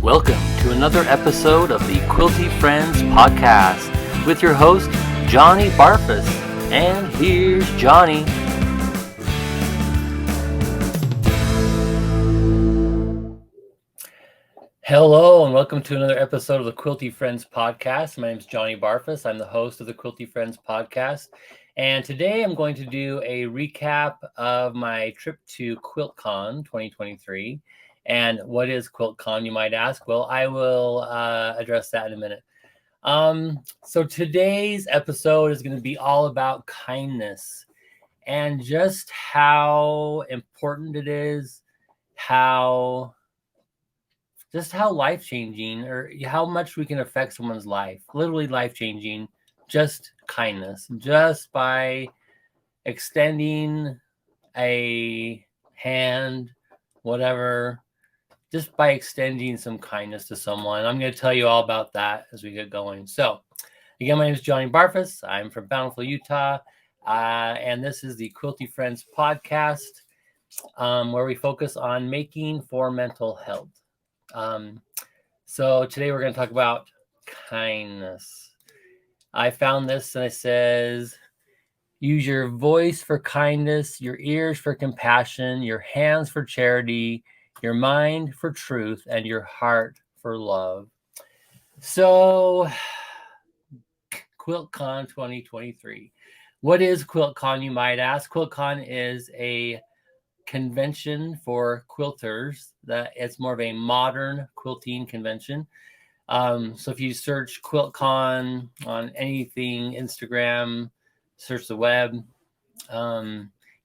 Welcome to another episode of the Quilty Friends podcast with your host, Johnny Barfus. And here's Johnny. Hello, and welcome to another episode of the Quilty Friends podcast. My name is Johnny Barfus. I'm the host of the Quilty Friends podcast. And today I'm going to do a recap of my trip to QuiltCon 2023. And what is QuiltCon, you might ask? Well, I will address that in a minute. So today's episode is going to be all about kindness and just how important it is, how life-changing or how much we can affect someone's life, literally life-changing, just kindness, just by extending a hand, whatever, just by extending some kindness to someone. I'm going to tell you all about that as we get going. So, again, my name is Johnny Barfus. I'm from Bountiful, Utah, and this is the Quilty Friends podcast, where we focus on making for mental health. So today we're going to talk about kindness. I found this and it says, use your voice for kindness, your ears for compassion, your hands for charity, your mind for truth, and your heart for love. So, QuiltCon 2023. What is QuiltCon, you might ask? QuiltCon is a convention for quilters. That it's more of a modern quilting convention. So if you search QuiltCon on anything, Instagram, search the web,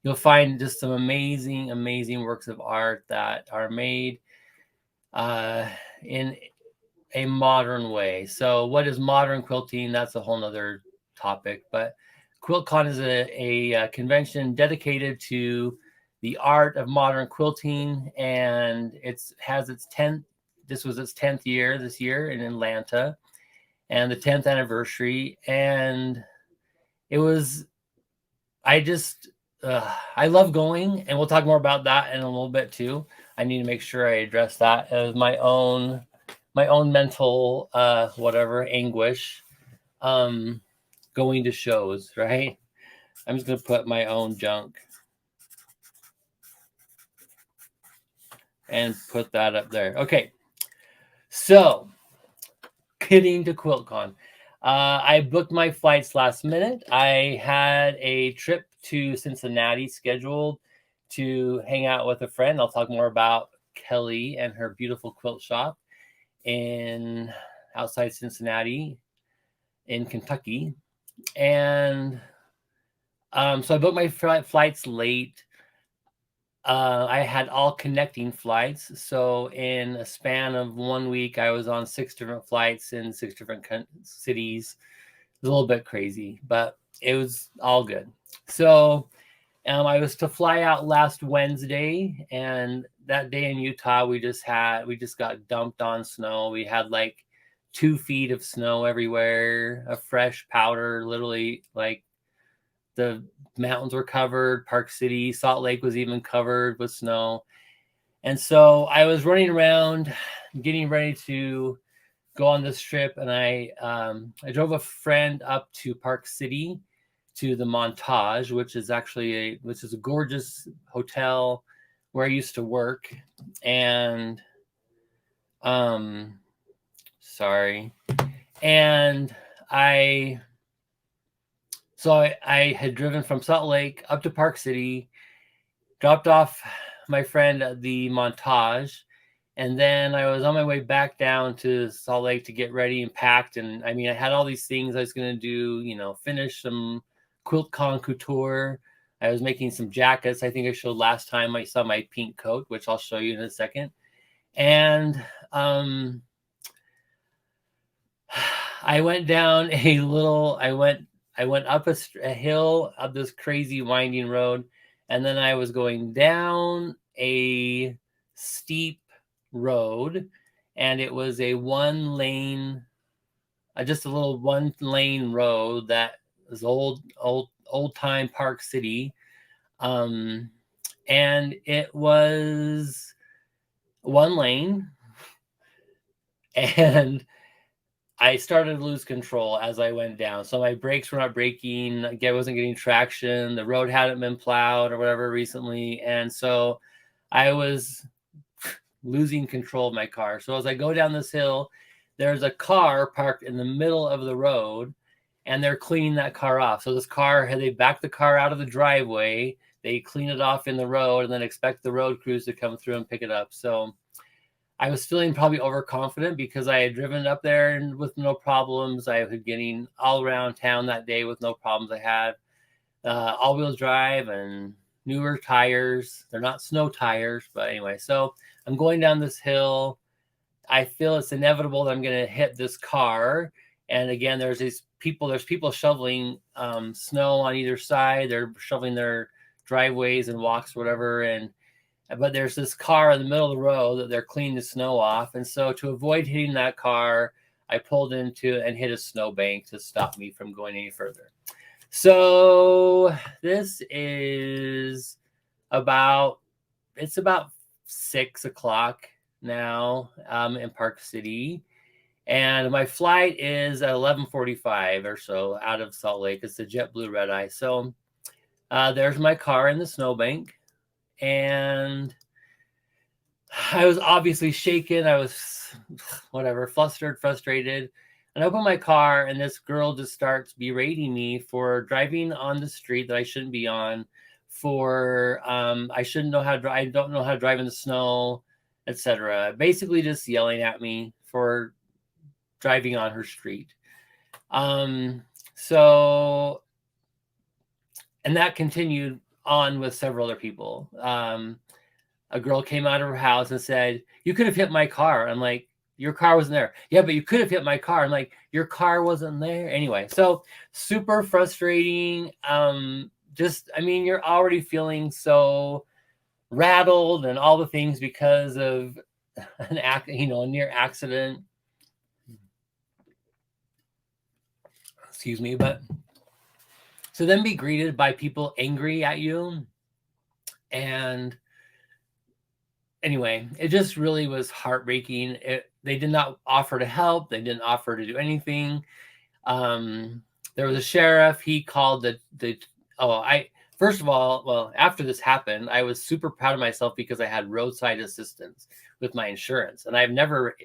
you'll find just some amazing works of art that are made in a modern way. So what is modern quilting? That's a whole nother topic. But QuiltCon is a convention dedicated to the art of modern quilting, and this was its 10th year this year in Atlanta, and the 10th anniversary. And it was, I love going, and we'll talk more about that in a little bit too. I need to make sure I address that as my own mental, anguish, going to shows, right? I'm just going to put my own junk and put that up there. Okay. So, getting to QuiltCon. I booked my flights last minute. I had a trip to Cincinnati scheduled to hang out with a friend. I'll talk more about Kelly and her beautiful quilt shop outside Cincinnati in Kentucky. And so I booked my flights late. I had all connecting flights. So in a span of 1 week, I was on 6 different flights in 6 different cities. It was a little bit crazy, but it was all good. So I was to fly out last Wednesday, and that day in Utah, we just got dumped on snow. We had like 2 feet of snow everywhere, a fresh powder, literally like the mountains were covered. Park City, Salt Lake was even covered with snow. And so I was running around getting ready to go on this trip. And I drove a friend up to Park City to the Montage, which is a gorgeous hotel where I used to work. And So I had driven from Salt Lake up to Park City, dropped off my friend at the Montage, and then I was on my way back down to Salt Lake to get ready and packed. And I had all these things I was going to do, finish some QuiltCon couture. I was making some jackets. I think I showed last time I saw my pink coat, which I'll show you in a second. And I went down I went up a hill up this crazy winding road, and then I was going down a steep road, and it was a one-lane road that was old-time Park City, and it was one lane, And I started to lose control as I went down. So my brakes were not braking. I wasn't getting traction. The road hadn't been plowed or whatever recently. And so I was losing control of my car. So as I go down this hill, there's a car parked in the middle of the road, and they're cleaning that car off. So this car, they back the car out of the driveway, they clean it off in the road, and then expect the road crews to come through and pick it up. So I was feeling probably overconfident because I had driven up there and with no problems. I was getting all around town that day with no problems. I had all-wheel drive and newer tires. They're not snow tires, but anyway. So I'm going down this hill. I feel it's inevitable that I'm going to hit this car. And again, there's people shoveling snow on either side. They're shoveling their driveways and walks, whatever. But there's this car in the middle of the road that they're cleaning the snow off. And so to avoid hitting that car, I pulled into and hit a snowbank to stop me from going any further. So this is about 6 o'clock now in Park City. And my flight is at 11:45 or so out of Salt Lake. It's the JetBlue Red Eye. So there's my car in the snowbank. And I was obviously shaken. I was flustered, frustrated. And I open my car, and this girl just starts berating me for driving on the street that I shouldn't be on, for I shouldn't know how to drive. I don't know how to drive in the snow, etc. Basically just yelling at me for driving on her street. So, and that continued on with several other people. A girl came out of her house and said, "You could have hit my car." I'm like, "Your car wasn't there." "Yeah, but you could have hit my car." I'm like, "Your car wasn't there." Anyway, so super frustrating. You're already feeling so rattled and all the things because of a near accident. Excuse me, but to then be greeted by people angry at you. And anyway, it just really was heartbreaking. They did not offer to help. They didn't offer to do anything. There was a sheriff. He called first of all, well, after this happened, I was super proud of myself because I had roadside assistance with my insurance, and I've never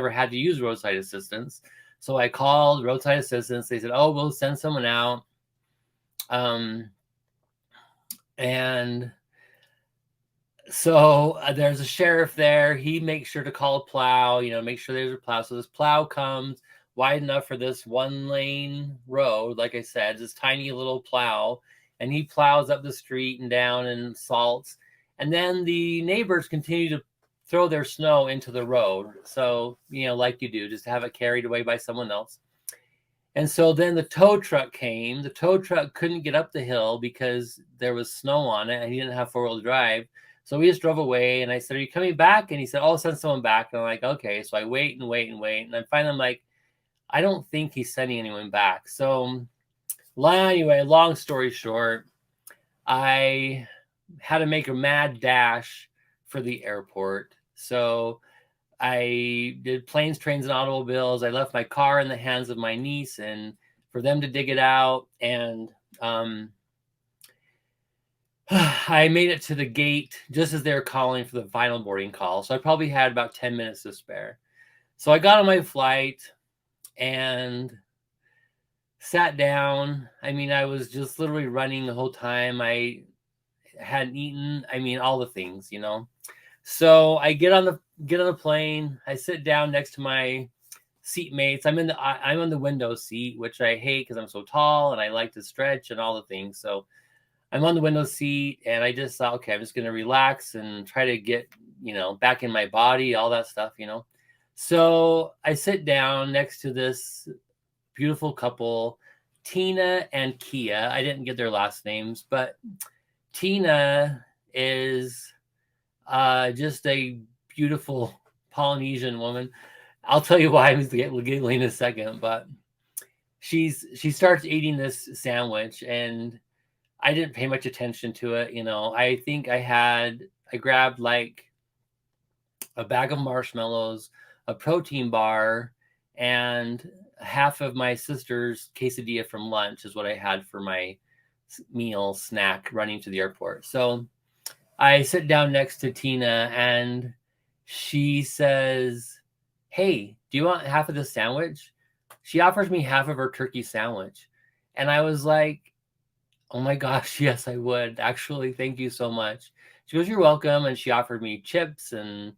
had to use roadside assistance. So I called roadside assistance. They said, "Oh, we'll send someone out." And so there's a sheriff there. He makes sure to call a plow, make sure there's a plow. So this plow comes wide enough for this 1-lane road. Like I said, this tiny little plow, and he plows up the street and down and salts. And then the neighbors continue to throw their snow into the road. So, like you do, just have it carried away by someone else. And so then the tow truck came. The tow truck couldn't get up the hill because there was snow on it and he didn't have 4-wheel drive. So we just drove away, and I said, "Are you coming back?" And he said, "Oh, I'll send someone back." And I'm like, "Okay." So I wait and wait and wait. And then finally I'm like, I don't think he's sending anyone back. So anyway, long story short, I had to make a mad dash for the airport. So I did planes, trains, and automobiles. I left my car in the hands of my niece and for them to dig it out. And I made it to the gate just as they were calling for the final boarding call. So I probably had about 10 minutes to spare. So I got on my flight and sat down. I was just literally running the whole time. I hadn't eaten. All the things, So I get on the plane. I sit down next to my seatmates. I'm on the window seat, which I hate because I'm so tall and I like to stretch and all the things. So I'm on the window seat, and I just thought, okay, I'm just going to relax and try to get, back in my body, all that stuff, So I sit down next to this beautiful couple, Tina and Kia. I didn't get their last names, but Tina is just a beautiful Polynesian woman. I'll tell you why I'm giggling in a second, but she starts eating this sandwich, and I didn't pay much attention to it. I think I grabbed like a bag of marshmallows, a protein bar, and half of my sister's quesadilla from lunch is what I had for my meal snack running to the airport. So I sit down next to Tina and she says, "Hey, do you want half of this sandwich?" She offers me half of her turkey sandwich. And I was like, "Oh my gosh, yes, I would. Actually, thank you so much." She goes, "You're welcome." And she offered me chips. And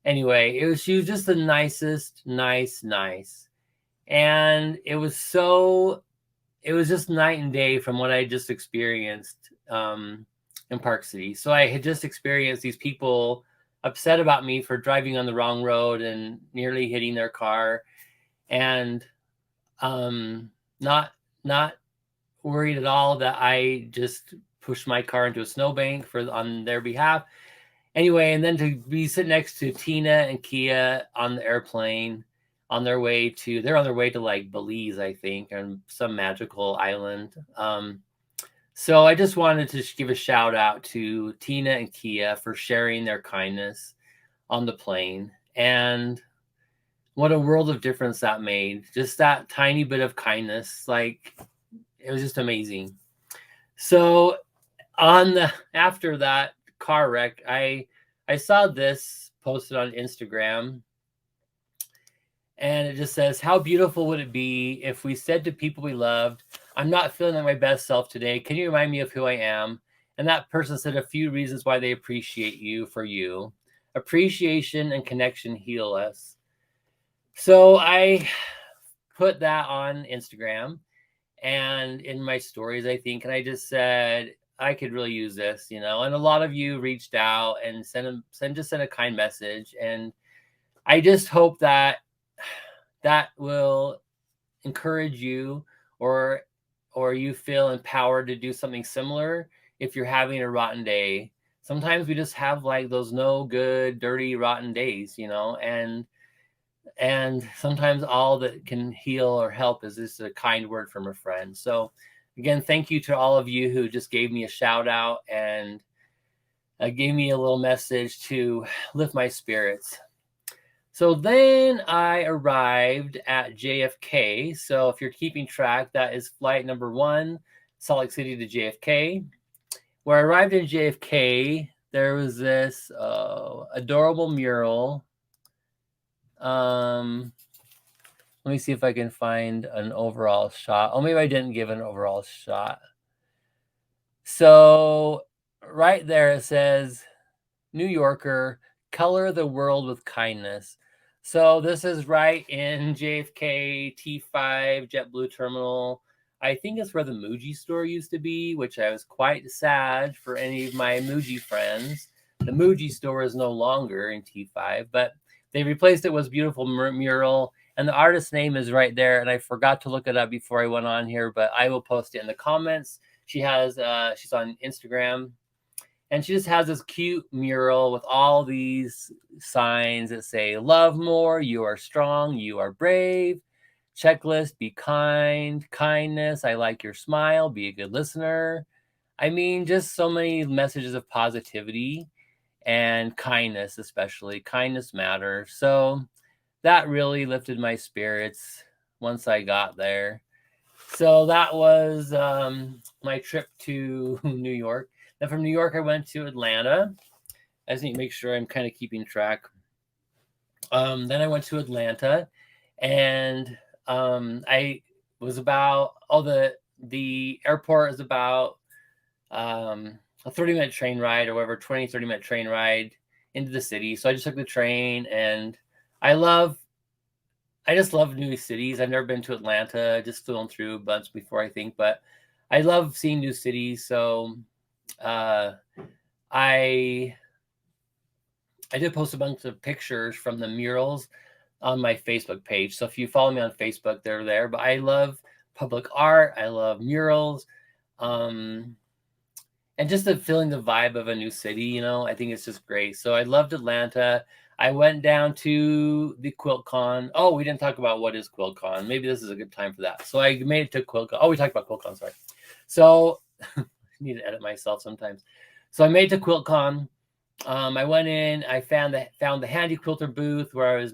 anyway, she was just the nicest, nice. And it was just night and day from what I just experienced in Park City. So I had just experienced these people upset about me for driving on the wrong road and nearly hitting their car, and not worried at all that I just pushed my car into a snowbank on their behalf. Anyway, and then to be sitting next to Tina and Kia on the airplane they're on their way to like Belize, I think, and some magical island. So I just wanted to give a shout out to Tina and Kia for sharing their kindness on the plane. And what a world of difference that made. Just that tiny bit of kindness. Like, it was just amazing. So after that car wreck, I saw this posted on Instagram. And it just says, "How beautiful would it be if we said to people we loved, 'I'm not feeling like my best self today. Can you remind me of who I am?' And that person said a few reasons why they appreciate you for you. Appreciation and connection heal us." So I put that on Instagram and in my stories, I think, and I just said, I could really use this, And a lot of you reached out and sent a kind message. And I just hope that will encourage you, or you feel empowered to do something similar if you're having a rotten day. Sometimes we just have like those no good, dirty, rotten days, and sometimes all that can heal or help is just a kind word from a friend. So again, thank you to all of you who just gave me a shout out and gave me a little message to lift my spirits. So then I arrived at JFK. So if you're keeping track, that is flight number 1, Salt Lake City to JFK. Where I arrived in JFK, there was this adorable mural. Let me see if I can find an overall shot. Oh, maybe I didn't give an overall shot. So right there it says, "New Yorker, color the world with kindness." So this is right in JFK T5 JetBlue terminal. I think it's where the Muji store used to be, which I was quite sad for any of my Muji friends. The Muji store is no longer in T5, but they replaced it with beautiful mural, and the artist's name is right there. And I forgot to look it up before I went on here, but I will post it in the comments. She's on Instagram. And she just has this cute mural with all these signs that say, "Love more, you are strong, you are brave. Checklist, be kind, kindness, I like your smile, be a good listener." I mean, just so many messages of positivity and kindness, especially. Kindness matters. So that really lifted my spirits once I got there. So that was my trip to New York. Then from New York, I went to Atlanta. I just need to make sure I'm kind of keeping track. Then I went to Atlanta, and I was about, the airport is about a 30-minute train ride, or whatever, 30-minute train ride into the city. So I just took the train, and I just love new cities. I've never been to Atlanta, just flown through a bunch before, I think, but I love seeing new cities. So I did post a bunch of pictures from the murals on my Facebook page. So if you follow me on Facebook, they're there. But I love public art. I love murals. And just feeling the vibe of a new city, I think it's just great. So I loved Atlanta. I went down to the QuiltCon. Oh, we didn't talk about what is QuiltCon. Maybe this is a good time for that. So I made it to QuiltCon. Oh, we talked about QuiltCon, sorry. So I need to edit myself sometimes. So I made it to QuiltCon. I went in, I found the handy quilter booth where I was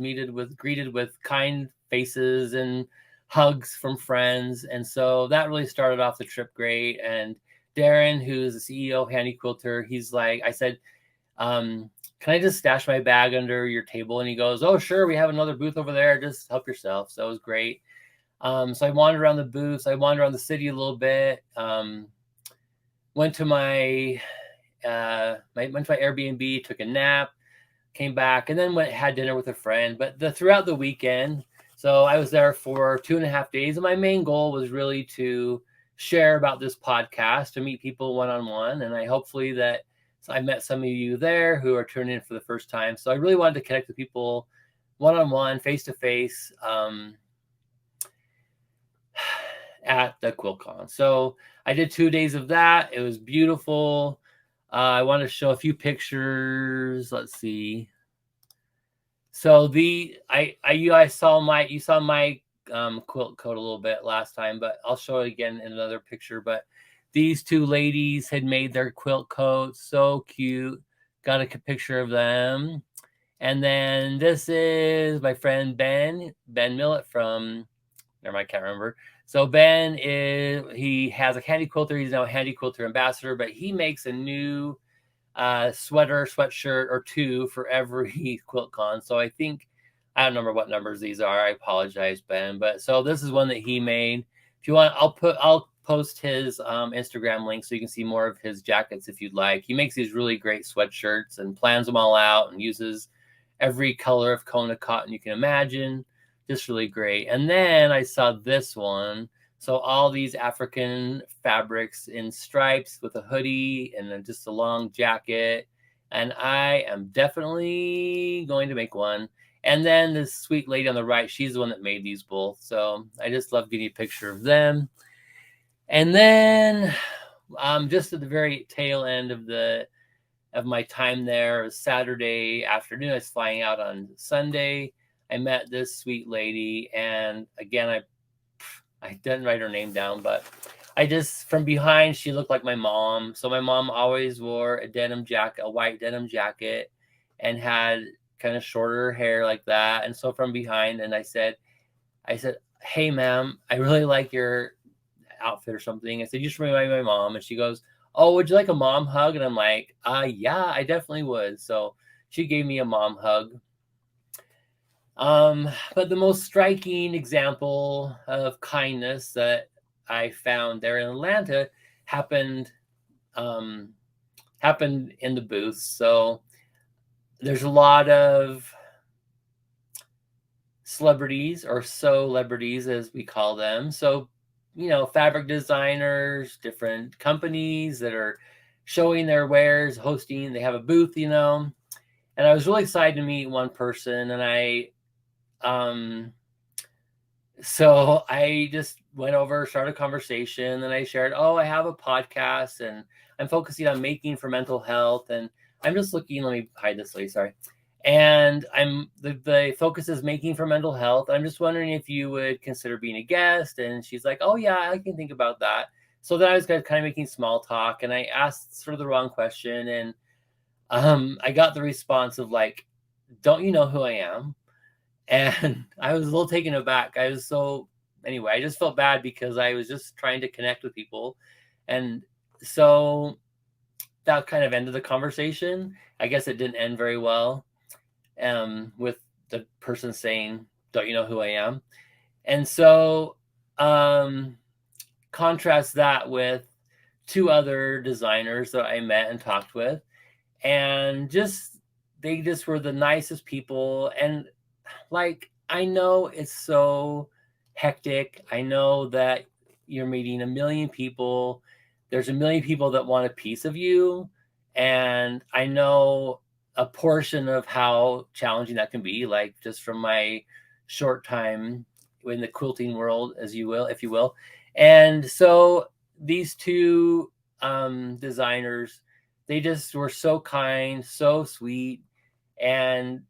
greeted with kind faces and hugs from friends. And so that really started off the trip great. And Darren, who's the CEO of Handy Quilter, he's like, I said, can I just stash my bag under your table? And he goes, oh, sure. We have another booth over there. Just help yourself. So it was great. So I wandered around the booths. I wandered around the city a little bit. Went to my Airbnb, took a nap, came back, and then had dinner with a friend. But throughout the weekend, so I was there for 2.5 days, and my main goal was really to share about this podcast, to meet people one-on-one, and I met some of you there who are tuning in for the first time. So I really wanted to connect with people one-on-one, face-to-face, at the QuiltCon. So I did 2 days of that. It was beautiful. I want to show a few pictures. Let's see. So you saw my quilt coat a little bit last time, but I'll show it again in another picture. But these two ladies had made their quilt coats. So cute. Got a picture of them. And then this is my friend Ben Millett from, never mind, I can't remember. So Ben he has a handy quilter. He's now a handy quilter ambassador, but he makes a new sweatshirt or two for every QuiltCon. So I don't remember what numbers these are. I apologize, Ben. But so this is one that he made. If you want, I'll post his Instagram link so you can see more of his jackets if you'd like. He makes these really great sweatshirts and plans them all out and uses every color of Kona cotton you can imagine. Just really great. And then I saw this one. So all these African fabrics in stripes with a hoodie and then just a long jacket. And I am definitely going to make one. And then this sweet lady on the right, she's the one that made these both. So I just love getting a picture of them. And then just at the very tail end of my time there, it was Saturday afternoon. I was flying out on Sunday. I met this sweet lady, and again, I didn't write her name down, but from behind, she looked like my mom. So my mom always wore a white denim jacket, and had kind of shorter hair like that. And so from behind, and I said, hey, ma'am, I really like your outfit or something. I said, you just remind me of my mom. And she goes, oh, would you like a mom hug? And I'm like, yeah, I definitely would. So she gave me a mom hug. But the most striking example of kindness that I found there in Atlanta happened in the booth. So there's a lot of celebrities, or celebrities as we call them. So, fabric designers, different companies that are showing their wares, hosting, they have a booth, and I was really excited to meet one person, and so I just went over, started a conversation, and I shared, I have a podcast and I'm focusing on making for mental health. And I'm just looking, let me hide this lady, sorry. And the focus is making for mental health. I'm just wondering if you would consider being a guest. And she's like, oh yeah, I can think about that. So then I was kind of making small talk, and I asked sort of the wrong question. And I got the response of like, don't you know who I am? And I was a little taken aback. I just felt bad because I was just trying to connect with people. And so that kind of ended the conversation. I guess it didn't end very well, with the person saying, don't you know who I am? And so contrast that with two other designers that I met and talked with. And they just were the nicest people. And like, I know it's so hectic. I know that you're meeting a million people. There's a million people that want a piece of you. And I know a portion of how challenging that can be, like just from my short time in the quilting world, if you will. And so these two designers, they just were so kind, so sweet, and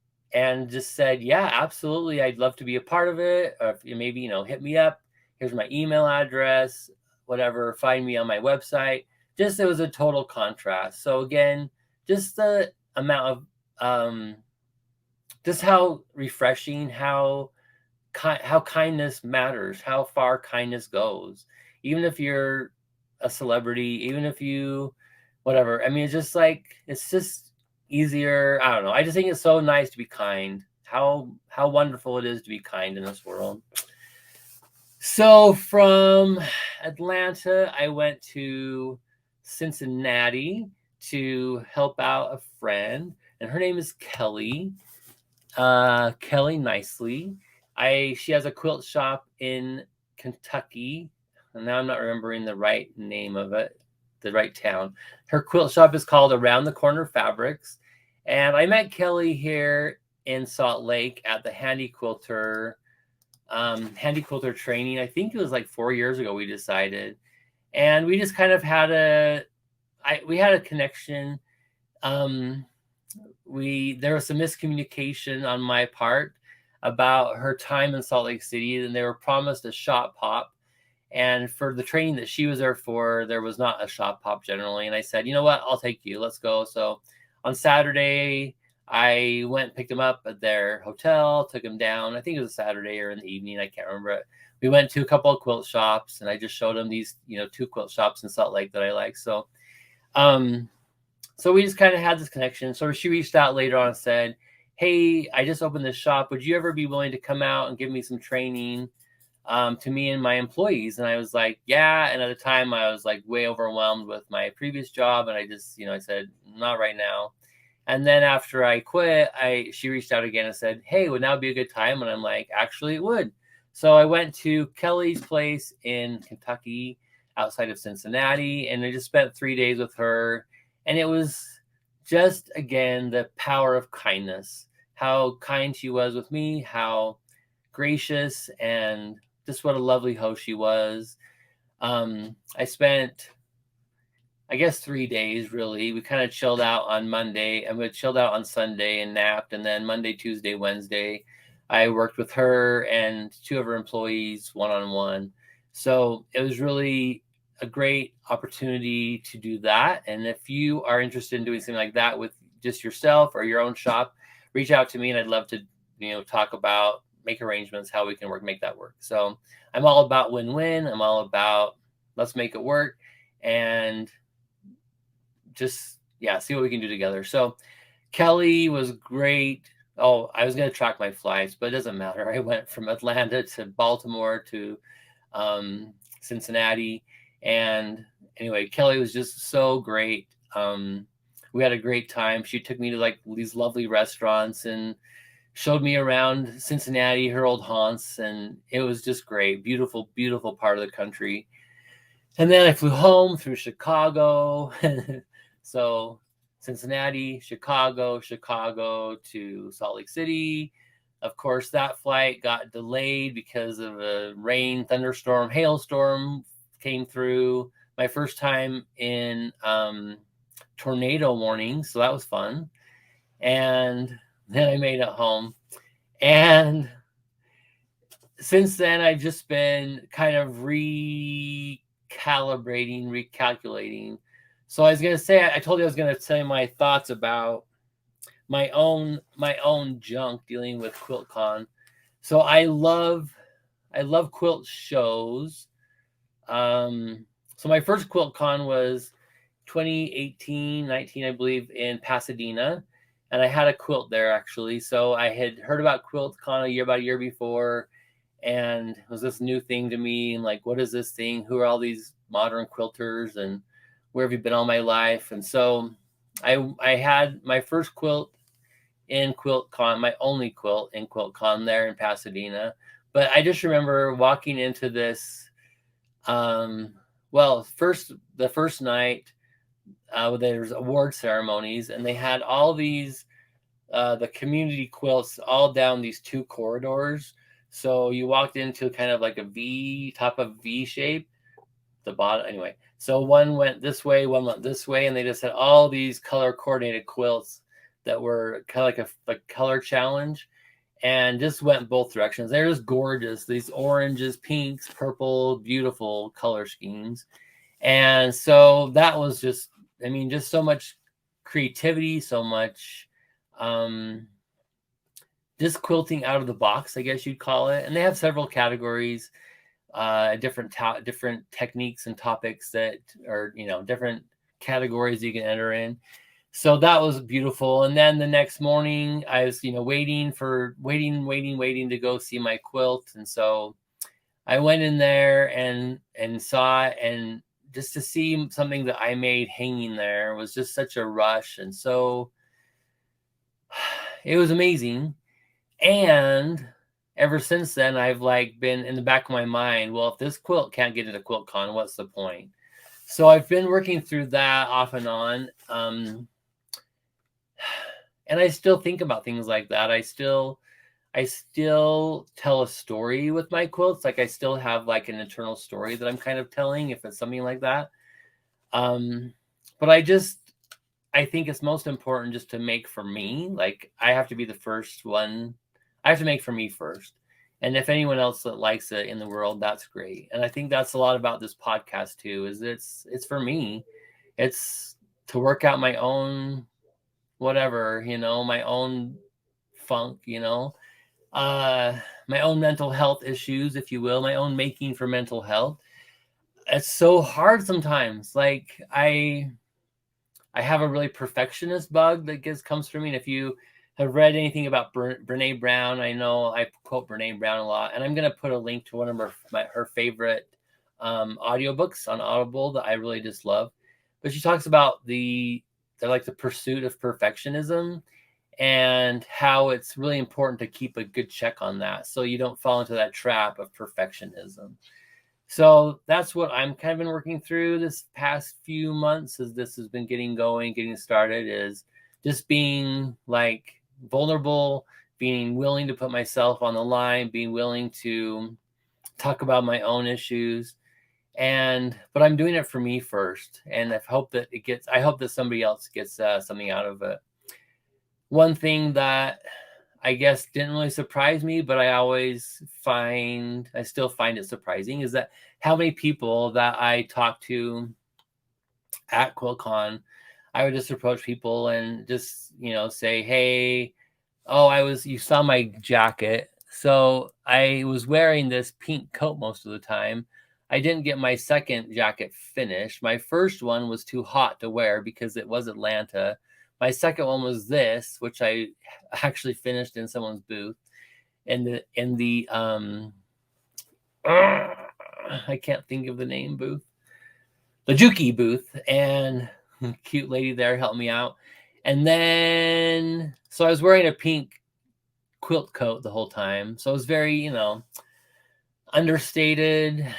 just said, yeah, absolutely, I'd love to be a part of it. Or maybe, hit me up. Here's my email address, whatever, find me on my website. Just, it was a total contrast. So again, just the amount of just how refreshing, how kindness matters, how far kindness goes. Even if you're a celebrity, even if you whatever. I mean, it's just easier. I don't know. I just think it's so nice to be kind. How wonderful it is to be kind in this world. So from Atlanta, I went to Cincinnati to help out a friend, and her name is Kelly. Kelly Nicely. She has a quilt shop in Kentucky. And now I'm not remembering the right name of it, the right town. Her quilt shop is called Around the Corner Fabrics. And I met Kelly here in Salt Lake at the Handy Quilter training. I think it was like 4 years ago we decided. And we just kind of had we had a connection. There was some miscommunication on my part about her time in Salt Lake City, and they were promised a shop pop. And for the training that she was there for, there was not a shop pop generally. And I said, you know what, I'll take you. Let's go. So on Saturday, I went and picked him up at their hotel, took him down. I think it was a Saturday or in the evening. I can't remember it. We went to a couple of quilt shops, and I just showed him these, 2 quilt shops in Salt Lake that I like. So we just kind of had this connection. So she reached out later on and said, hey, I just opened this shop. Would you ever be willing to come out and give me some training to me and my employees? And I was like, yeah. And at the time I was like way overwhelmed with my previous job. And I just, I said, not right now. And then after I quit, she reached out again and said, hey, would now be a good time? And I'm like, actually it would. So I went to Kelly's place in Kentucky outside of Cincinnati, and I just spent 3 days with her. And it was just, again, the power of kindness, how kind she was with me, how gracious, and just what a lovely host she was. I spent, I guess, 3 days, really. We kind of chilled out on Monday, and we chilled out on Sunday and napped. And then Monday, Tuesday, Wednesday, I worked with her and 2 of her employees one-on-one. So it was really a great opportunity to do that. And if you are interested in doing something like that with just yourself or your own shop, reach out to me, and I'd love to, talk about, make arrangements, how we can make that work. So I'm all about win-win. I'm all about let's make it work and just, see what we can do together. So Kelly was great. Oh, I was going to track my flights, but it doesn't matter. I went from Atlanta to Baltimore to Cincinnati. And anyway, Kelly was just so great. We had a great time. She took me to like these lovely restaurants and showed me around Cincinnati, her old haunts. And it was just great. Beautiful, beautiful part of the country. And then I flew home through Chicago. So Cincinnati, Chicago to Salt Lake City. Of course, that flight got delayed because of a rain, thunderstorm, hailstorm came through. My first time in tornado warning, so that was fun. And then I made it home. And since then, I've just been kind of recalculating. So I was going to say, I told you I was going to tell you my thoughts about my own junk dealing with QuiltCon. So I love quilt shows. So my first QuiltCon was 2018-19, I believe, in Pasadena, and I had a quilt there actually. So I had heard about QuiltCon about a year before, and it was this new thing to me. And like, what is this thing? Who are all these modern quilters, and where have you been all my life? And so I had my first quilt in QuiltCon, my only quilt in QuiltCon there in Pasadena. But I just remember walking into this. The first night, there's award ceremonies, and they had all these the community quilts all down these 2 corridors. So you walked into kind of like a V shape, the bottom anyway. So one went this way, one went this way, and they just had all these color coordinated quilts that were kind of like a color challenge, and just went both directions. They're just gorgeous. These oranges, pinks, purple, beautiful color schemes. And so that was just so much creativity, so much just quilting out of the box, I guess you'd call it. And they have several categories, different techniques and topics that are, different categories you can enter in. So that was beautiful. And then the next morning I was, waiting to go see my quilt. And so I went in there and saw it, and just to see something that I made hanging there was just such a rush. And so it was amazing. And ever since then, I've been in the back of my mind, well, if this quilt can't get into QuiltCon, what's the point? So I've been working through that off and on. And I still think about things like that. I still tell a story with my quilts. I still have an internal story that I'm kind of telling, if it's something like that. But I think it's most important just to make for me. I have to be the first one. I have to make for me first. And if anyone else that likes it in the world, that's great. And I think that's a lot about this podcast too, is it's for me. It's to work out my own whatever, my own funk, my own mental health issues, if you will, my own making for mental health. It's so hard sometimes. I have a really perfectionist bug that comes from me. And if you have read anything about Brene Brown, I know I quote Brene Brown a lot, and I'm going to put a link to one of her favorite audiobooks on Audible that I really just love. But she talks about the pursuit of perfectionism, and how it's really important to keep a good check on that, so you don't fall into that trap of perfectionism. So that's what I'm kind of been working through this past few months, as this has been getting started, is just being vulnerable, being willing to put myself on the line, being willing to talk about my own issues. But I'm doing it for me first. And I hope that somebody else gets something out of it. One thing that I guess didn't really surprise me, but I still find it surprising, is that how many people that I talk to at QuiltCon, I would just approach people and just, say, hey, you saw my jacket. So I was wearing this pink coat most of the time. I didn't get my second jacket finished. My first one was too hot to wear because it was Atlanta. My second one was this, which I actually finished in someone's booth. I can't think of the name, booth. The Juki booth, and cute lady there helped me out. And then, so I was wearing a pink quilt coat the whole time. So it was very, understated,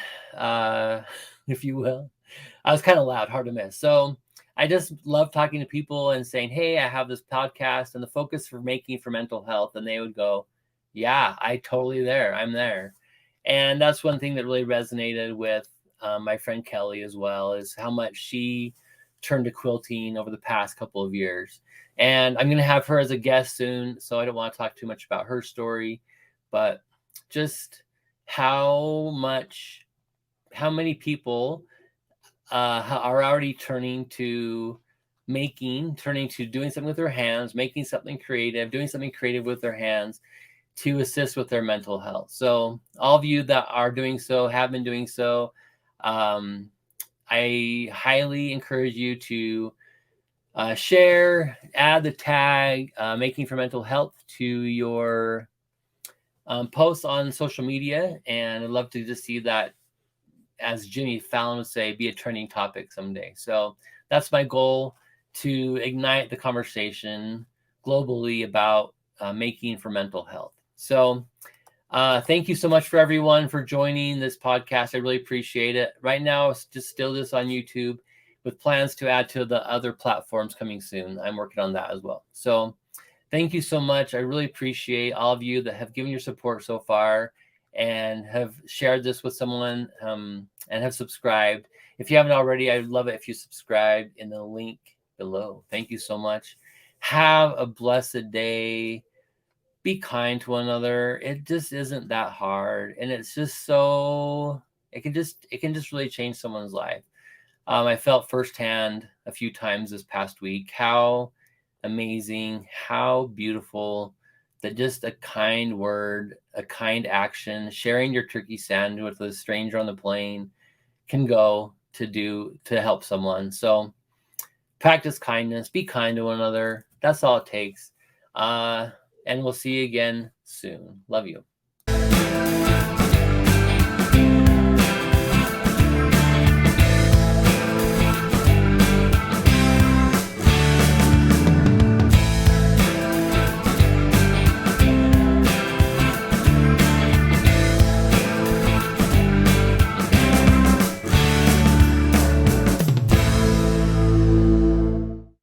if you will. I was kind of loud, hard to miss. So I just love talking to people and saying, hey, I have this podcast and the focus for making for mental health. And they would go, yeah, I'm there. And that's one thing that really resonated with my friend Kelly as well, is how much she turned to quilting over the past couple of years. And I'm going to have her as a guest soon, so I don't want to talk too much about her story, but just how many people are already turning to doing something with their hands, making something creative, doing something creative with their hands to assist with their mental health. So all of you that are doing so, have been doing so, I highly encourage you to share, add the tag Making for Mental Health to your posts on social media. And I'd love to just see that, as Jimmy Fallon would say, be a trending topic someday. So that's my goal, to ignite the conversation globally about making for mental health. So thank you so much for everyone for joining this podcast. I really appreciate it. Right now, it's still just on YouTube, with plans to add to the other platforms coming soon. I'm working on that as well. So thank you so much. I really appreciate all of you that have given your support so far and have shared this with someone and have subscribed. If you haven't already, I'd love it if you subscribe in the link below. Thank you so much. Have a blessed day. Be kind to one another. It just isn't that hard. And it's just it can just really change someone's life. I felt firsthand a few times this past week how amazing, how beautiful that just a kind word, a kind action, sharing your turkey sandwich with a stranger on the plane can go to help someone. So practice kindness, be kind to one another. That's all it takes. And we'll see you again soon. Love you.